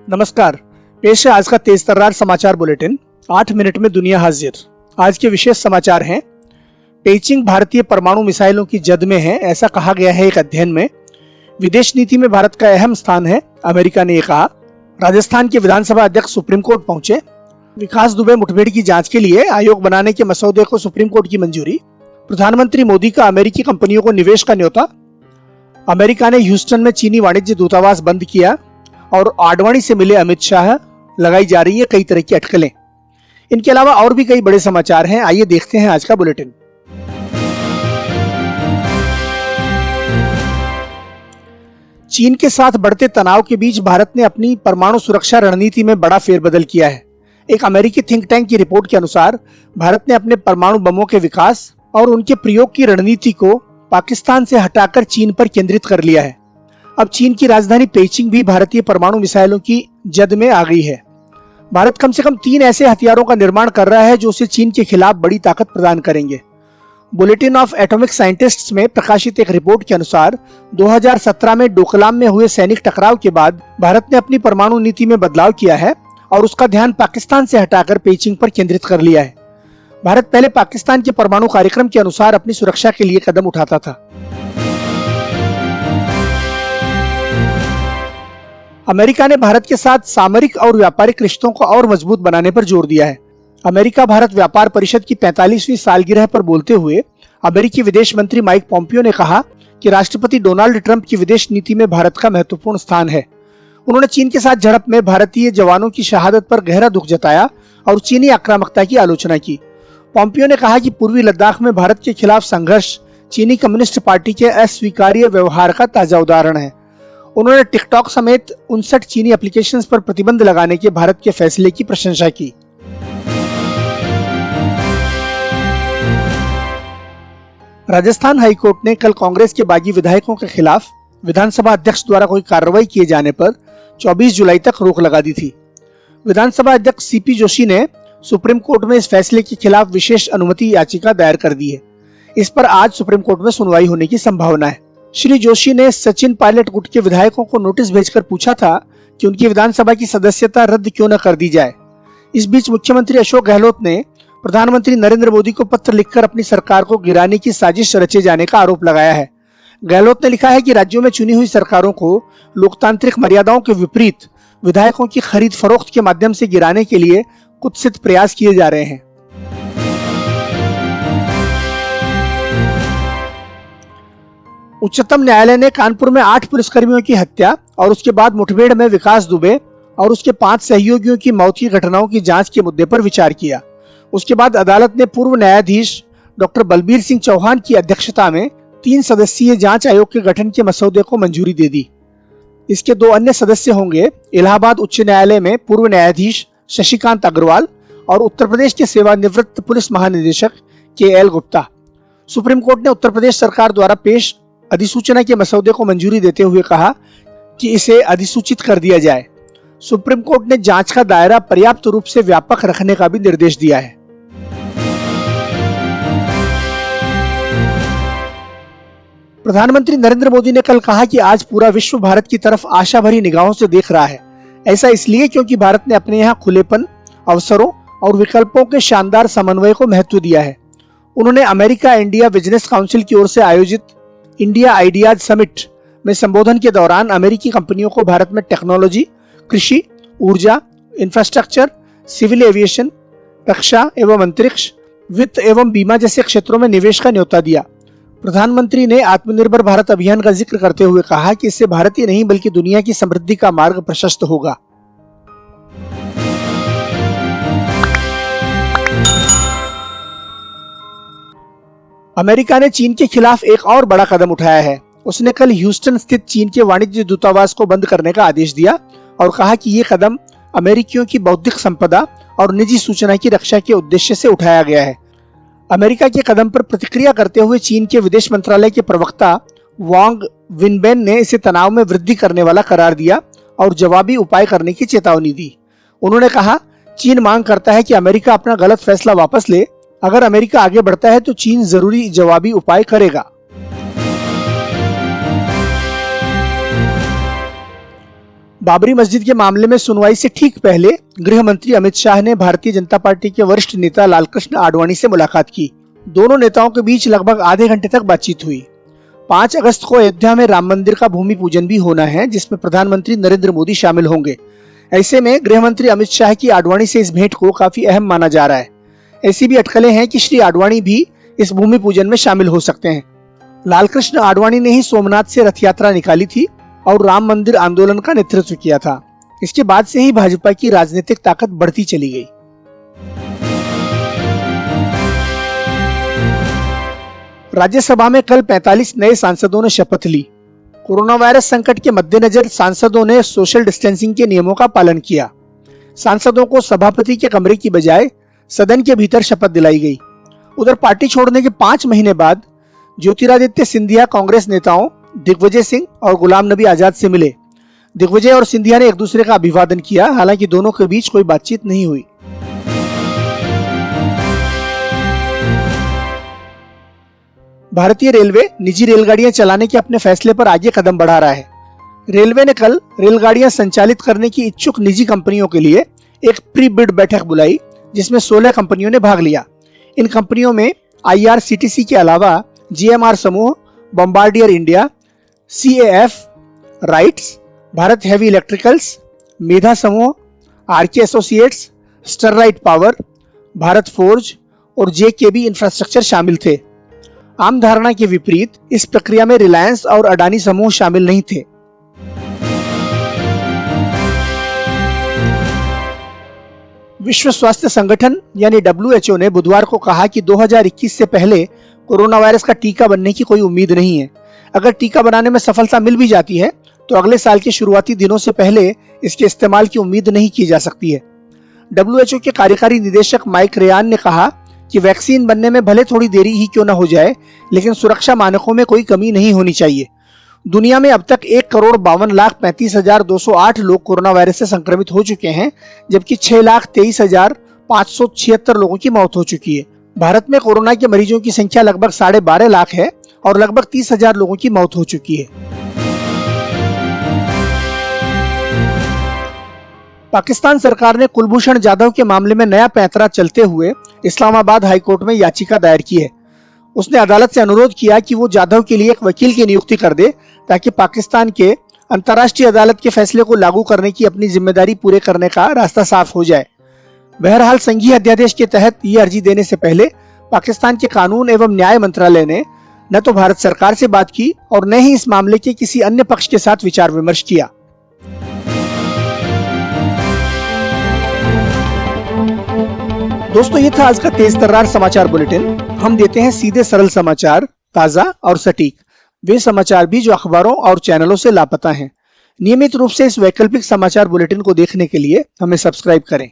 नमस्कार। पेश है आज का तेज तर्रार समाचार बुलेटिन। 8 मिनट में दुनिया हाजिर। आज के विशेष समाचार हैं। पेइचिंग भारतीय परमाणु मिसाइलों की जद में है, ऐसा कहा गया है एक अध्ययन में। विदेश नीति में भारत का अहम स्थान है, अमेरिका ने कहा। राजस्थान के विधानसभा अध्यक्ष सुप्रीम कोर्ट पहुंचे। विकास दुबे मुठभेड़ की जांच के लिए आयोग बनाने के मसौदे को सुप्रीम कोर्ट की मंजूरी। प्रधानमंत्री मोदी का अमेरिकी कंपनियों को निवेश का न्योता। अमेरिका ने ह्यूस्टन में चीनी वाणिज्य दूतावास बंद किया और आडवाणी से मिले अमित शाह। लगाई जा रही है कई तरह की अटकलें। इनके अलावा और भी कई बड़े समाचार हैं, आइए देखते हैं आज का बुलेटिन। चीन के साथ बढ़ते तनाव के बीच भारत ने अपनी परमाणु सुरक्षा रणनीति में बड़ा फेरबदल किया है। एक अमेरिकी थिंक टैंक की रिपोर्ट के अनुसार भारत ने अपने परमाणु बमों के विकास और उनके प्रयोग की रणनीति को पाकिस्तान से हटाकर चीन पर केंद्रित कर लिया है। अब चीन की राजधानी पेइचिंग भी भारतीय परमाणु मिसाइलों की जद में आ गई है। भारत कम से कम 3 ऐसे हथियारों का निर्माण कर रहा है जो उसे चीन के खिलाफ बड़ी ताकत प्रदान करेंगे। बुलेटिन ऑफ एटॉमिक साइंटिस्ट्स में प्रकाशित एक रिपोर्ट के अनुसार 2017 में डोकलाम में हुए सैनिक टकराव के बाद भारत ने अपनी परमाणु नीति में बदलाव किया है और उसका ध्यान पाकिस्तान से हटाकर पेइचिंग पर केंद्रित कर लिया है। भारत पहले पाकिस्तान के परमाणु कार्यक्रम के अनुसार अपनी सुरक्षा के लिए कदम उठाता था। अमेरिका ने भारत के साथ सामरिक और व्यापारिक रिश्तों को और मजबूत बनाने पर जोर दिया है। अमेरिका भारत व्यापार परिषद की 45वीं सालगिरह पर बोलते हुए अमेरिकी विदेश मंत्री माइक पोम्पियो ने कहा कि राष्ट्रपति डोनाल्ड ट्रंप की विदेश नीति में भारत का महत्वपूर्ण स्थान है। उन्होंने चीन के साथ झड़प में भारतीय जवानों की शहादत पर गहरा दुख जताया और चीनी आक्रामकता की आलोचना की। पोम्पियो ने कहा कि पूर्वी लद्दाख में भारत के खिलाफ संघर्ष चीनी कम्युनिस्ट पार्टी के अस्वीकार्य व्यवहार का ताजा उदाहरण है। उन्होंने टिकटॉक समेत 59 चीनी एप्लीकेशंस पर प्रतिबंध लगाने के भारत के फैसले की प्रशंसा की। राजस्थान हाईकोर्ट ने कल कांग्रेस के बागी विधायकों के खिलाफ विधानसभा अध्यक्ष द्वारा कोई कार्रवाई किए जाने पर 24 जुलाई तक रोक लगा दी थी। विधानसभा अध्यक्ष सीपी जोशी ने सुप्रीम कोर्ट में इस फैसले के खिलाफ विशेष अनुमति याचिका दायर कर दी है। इस पर आज सुप्रीम कोर्ट में सुनवाई होने की संभावना है। श्री जोशी ने सचिन पायलट गुट के विधायकों को नोटिस भेजकर पूछा था कि उनकी विधानसभा की सदस्यता रद्द क्यों न कर दी जाए। इस बीच मुख्यमंत्री अशोक गहलोत ने प्रधानमंत्री नरेंद्र मोदी को पत्र लिखकर अपनी सरकार को गिराने की साजिश रचे जाने का आरोप लगाया है। गहलोत ने लिखा है कि राज्यों में चुनी हुई सरकारों को लोकतांत्रिक मर्यादाओं के विपरीत विधायकों की खरीद फरोख्त के माध्यम से गिराने के लिए कुत्सित प्रयास किए जा रहे हैं। उच्चतम न्यायालय ने कानपुर में 8 पुलिसकर्मियों की हत्या और उसके बाद मुठभेड़ में विकास दुबे और उसके 5 सहयोगियों की मौत की घटनाओं की जांच के मुद्दे पर विचार किया। उसके बाद अदालत ने पूर्व न्यायाधीश डॉक्टर बलबीर सिंह चौहान की अध्यक्षता में 3 सदस्यीय जांच आयोग के गठन के मसौदे को मंजूरी दे दी। इसके 2 अन्य सदस्य होंगे इलाहाबाद उच्च न्यायालय में पूर्व न्यायाधीश शशिकांत अग्रवाल और उत्तर प्रदेश के सेवानिवृत्त पुलिस महानिदेशक KL गुप्ता। सुप्रीम कोर्ट ने उत्तर प्रदेश सरकार द्वारा पेश अधिसूचना के मसौदे को मंजूरी देते हुए कहा कि इसे अधिसूचित कर दिया जाए। सुप्रीम कोर्ट ने जांच का दायरा पर्याप्त रूप से व्यापक रखने का भी निर्देश दिया है। प्रधानमंत्री नरेंद्र मोदी ने कल कहा कि आज पूरा विश्व भारत की तरफ आशा भरी निगाहों से देख रहा है। ऐसा इसलिए क्योंकि भारत ने अपने यहाँ खुलेपन, अवसरों और विकल्पों के शानदार समन्वय को महत्व दिया है। उन्होंने अमेरिका इंडिया बिजनेस काउंसिल की ओर से आयोजित इंडिया आइडियाज समिट में संबोधन के दौरान अमेरिकी कंपनियों को भारत में टेक्नोलॉजी, कृषि, ऊर्जा, इंफ्रास्ट्रक्चर, सिविल एविएशन, रक्षा एवं अंतरिक्ष, वित्त एवं बीमा जैसे क्षेत्रों में निवेश का न्योता दिया। प्रधानमंत्री ने आत्मनिर्भर भारत अभियान का जिक्र करते हुए कहा कि इससे भारत ही नहीं बल्कि दुनिया की समृद्धि का मार्ग प्रशस्त होगा। अमेरिका ने चीन के खिलाफ एक और बड़ा कदम उठाया है। उसने कल ह्यूस्टन स्थित चीन के वाणिज्य दूतावास को बंद करने का आदेश दिया और कहा कि ये कदम अमेरिकियों की बौद्धिक संपदा और निजी सूचना की रक्षा के उद्देश्य से उठाया गया है। अमेरिका के कदम पर प्रतिक्रिया करते हुए चीन के विदेश मंत्रालय के प्रवक्ता वांग विनबेन ने इसे तनाव में वृद्धि करने वाला करार दिया और जवाबी उपाय करने की चेतावनी दी। उन्होंने कहा, चीन मांग करता है कि अमेरिका अपना गलत फैसला वापस ले। अगर अमेरिका आगे बढ़ता है तो चीन जरूरी जवाबी उपाय करेगा। बाबरी मस्जिद के मामले में सुनवाई से ठीक पहले गृह मंत्री अमित शाह ने भारतीय जनता पार्टी के वरिष्ठ नेता लालकृष्ण आडवाणी से मुलाकात की। दोनों नेताओं के बीच लगभग आधे घंटे तक बातचीत हुई। 5 अगस्त को अयोध्या में राम मंदिर का भूमि पूजन भी होना है, जिसमें प्रधानमंत्री नरेंद्र मोदी शामिल होंगे। ऐसे में गृह मंत्री अमित शाह की आडवाणी से इस भेंट को काफी अहम माना जा रहा है। ऐसी भी अटकलें हैं कि श्री आडवाणी भी इस भूमि पूजन में शामिल हो सकते हैं। लालकृष्ण आडवाणी ने ही सोमनाथ से रथ यात्रा निकाली थी और राम मंदिर आंदोलन का नेतृत्व किया था। इसके बाद से ही भाजपा की राजनीतिक ताकत बढ़ती चली गई। राज्यसभा में कल 45 नए सांसदों ने शपथ ली। कोरोना वायरस संकट के मद्देनजर सांसदों ने सोशल डिस्टेंसिंग के नियमों का पालन किया। सांसदों को सभापति के कमरे की बजाय सदन के भीतर शपथ दिलाई गई। उधर पार्टी छोड़ने के 5 महीने बाद ज्योतिरादित्य सिंधिया कांग्रेस नेताओं दिग्विजय सिंह और गुलाम नबी आजाद से मिले। दिग्विजय और सिंधिया ने एक दूसरे का अभिवादन किया, हालांकि दोनों के बीच कोई बातचीत नहीं हुई। भारतीय रेलवे निजी रेलगाड़ियां चलाने के अपने फैसले पर आगे कदम बढ़ा रहा है। रेलवे ने कल रेलगाड़ियां संचालित करने की इच्छुक निजी कंपनियों के लिए एक प्री बिड बैठक बुलाई, जिसमें 16 कंपनियों ने भाग लिया। इन कंपनियों में IRCTC के अलावा GMR समूह, Bombardier India, CAF, RITES, Bharat heavy electricals, Medha समूह, RK associates, Sterlite power, Bharat forge और JKB इंफ्रास्ट्रक्चर शामिल थे। आम धारणा के विपरीत इस प्रक्रिया में रिलायंस और अडानी समूह शामिल नहीं थे। विश्व स्वास्थ्य संगठन यानी WHO ने बुधवार को कहा कि 2021 से पहले कोरोना वायरस का टीका बनने की कोई उम्मीद नहीं है। अगर टीका बनाने में सफलता मिल भी जाती है तो अगले साल के शुरुआती दिनों से पहले इसके इस्तेमाल की उम्मीद नहीं की जा सकती है। WHO के कार्यकारी निदेशक माइक रेयान ने कहा कि वैक्सीन बनने में भले थोड़ी देरी ही क्यों न हो जाए, लेकिन सुरक्षा मानकों में कोई कमी नहीं होनी चाहिए। दुनिया में अब तक 1,52,35,208 लोग कोरोना वायरस से संक्रमित हो चुके हैं, जबकि 6,23,576 लोगों की मौत हो चुकी है। भारत में कोरोना के मरीजों की संख्या लगभग 12.5 लाख है और लगभग 30,000 लोगों की मौत हो चुकी है। पाकिस्तान सरकार ने कुलभूषण जाधव के मामले में नया पैंतरा चलते हुए इस्लामाबाद हाईकोर्ट में याचिका दायर की है। उसने अदालत से अनुरोध किया कि वो जाधव के लिए एक वकील की नियुक्ति कर दे, ताकि पाकिस्तान के अंतर्राष्ट्रीय अदालत के फैसले को लागू करने की अपनी जिम्मेदारी पूरे करने का रास्ता साफ हो जाए। बहरहाल संघीय अध्यादेश के तहत ये अर्जी देने से पहले पाकिस्तान के कानून एवं न्याय मंत्रालय ने न तो भारत सरकार से बात की और न ही इस मामले के किसी अन्य पक्ष के साथ विचार विमर्श किया। दोस्तों, ये था आज का तेज तर्रार समाचार बुलेटिन। हम देते हैं सीधे सरल समाचार, ताजा और सटीक, वे समाचार भी जो अखबारों और चैनलों से लापता हैं। नियमित रूप से इस वैकल्पिक समाचार बुलेटिन को देखने के लिए हमें सब्सक्राइब करें।